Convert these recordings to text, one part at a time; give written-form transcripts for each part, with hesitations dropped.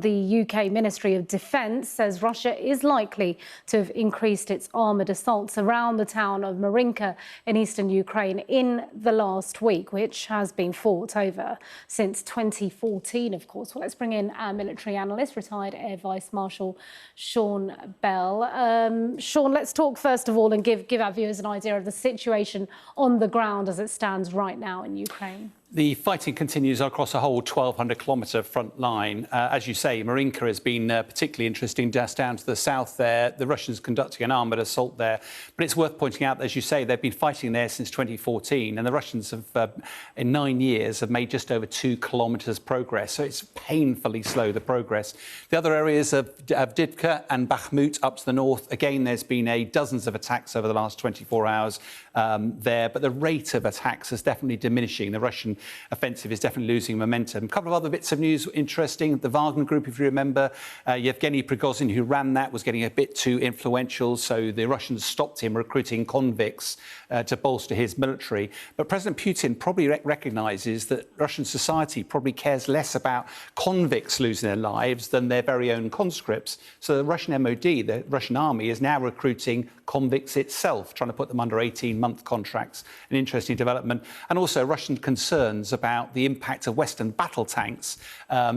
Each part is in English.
The UK Ministry of Defence says Russia is likely to have increased its armoured assaults around the town of Marinka in eastern Ukraine in the last week, which has been fought over since 2014, of course. Well, let's bring in our military analyst, retired Air Vice Marshal Sean Bell. Sean, let's talk first of all and give our viewers an idea of the situation on the ground as it stands right now in Ukraine. The fighting continues across a whole 1,200-kilometre front line. As you say, Marinka has been particularly interesting just down to the south there. The Russians conducting an armoured assault there. But it's worth pointing out, as you say, they've been fighting there since 2014, and the Russians have, in 9 years, have made just over 2 kilometres progress. So it's painfully slow, the progress. The other areas of Avdiivka and Bakhmut up to the north, again, there's been dozens of attacks over the last 24 hours there, but the rate of attacks is definitely diminishing. The Russian offensive is definitely losing momentum. A couple of other bits of news interesting. The Wagner Group, if you remember, Yevgeny Prigozhin, who ran that, was getting a bit too influential, so the Russians stopped him recruiting convicts to bolster his military. But President Putin probably recognises that Russian society probably cares less about convicts losing their lives than their very own conscripts. So the Russian MOD, the Russian army, is now recruiting convicts itself, trying to put them under 18-month contracts. An interesting development. And also Russian concerns about the impact of Western battle tanks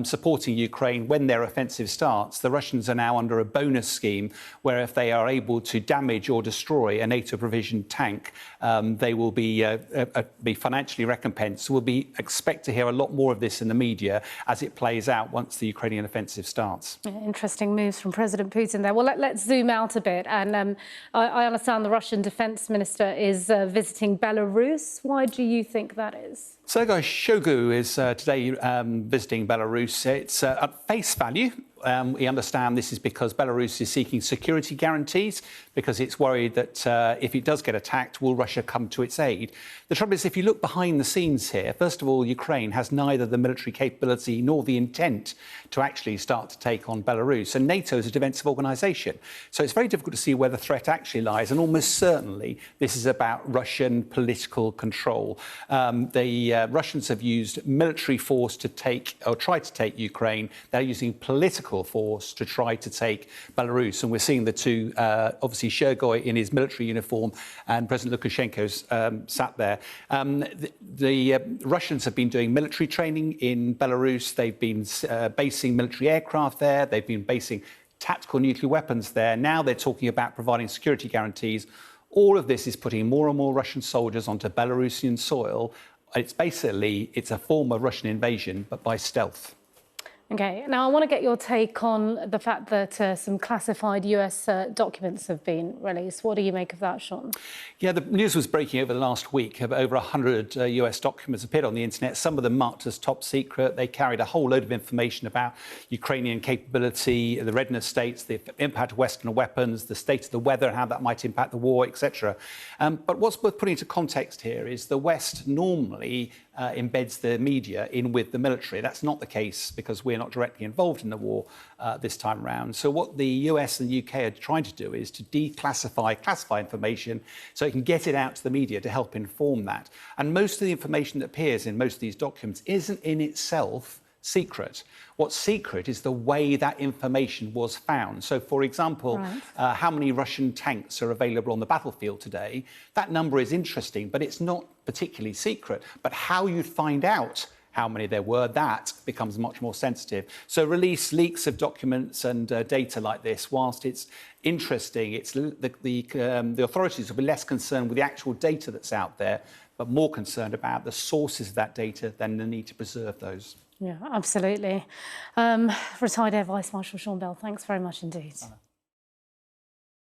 supporting Ukraine when their offensive starts. The Russians are now under a bonus scheme where if they are able to damage or destroy a NATO-provisioned tank, they will be financially recompensed. So expect to hear a lot more of this in the media as it plays out once the Ukrainian offensive starts. Interesting moves from President Putin there. Well, let's zoom out a bit. And I understand the Russian defence minister is visiting Belarus. Why do you think that is? Sergei Shoigu is today visiting Belarus. It's at face value. We understand this is because Belarus is seeking security guarantees because it's worried that if it does get attacked, will Russia come to its aid? The trouble is, if you look behind the scenes here, first of all, Ukraine has neither the military capability nor the intent to actually start to take on Belarus. And NATO is a defensive organisation. So it's very difficult to see where the threat actually lies. And almost certainly, this is about Russian political control. The Russians have used military force to take, or try to take Ukraine. They're using political force to try to take Belarus. And we're seeing the two, obviously Shoigu in his military uniform and President Lukashenko's sat there. The Russians have been doing military training in Belarus. They've been basing military aircraft there. They've been basing tactical nuclear weapons there. Now they're talking about providing security guarantees. All of this is putting more and more Russian soldiers onto Belarusian soil. It's a form of Russian invasion, but by stealth. OK, now I want to get your take on the fact that some classified US documents have been released. What do you make of that, Sean? Yeah, the news was breaking over the last week. Over 100 US documents appeared on the internet, some of them marked as top secret. They carried a whole load of information about Ukrainian capability, the readiness states, the impact of Western weapons, the state of the weather, how that might impact the war, etc. But what's worth putting into context here is the West normally embeds the media in with the military. That's not the case because we're not directly involved in the war this time around. So what the US and UK are trying to do is to classify information so it can get it out to the media to help inform that. And most of the information that appears in most of these documents isn't in itself secret. What's secret is the way that information was found. So, for example, how many Russian tanks are available on the battlefield today? That number is interesting, but it's not particularly secret. But how you find out how many there were, that becomes much more sensitive. So leaks of documents and data like this, whilst it's interesting, it's the authorities will be less concerned with the actual data that's out there, but more concerned about the sources of that data than the need to preserve those. Yeah, absolutely. Retired Air Vice Marshal Sean Bell, thanks very much indeed.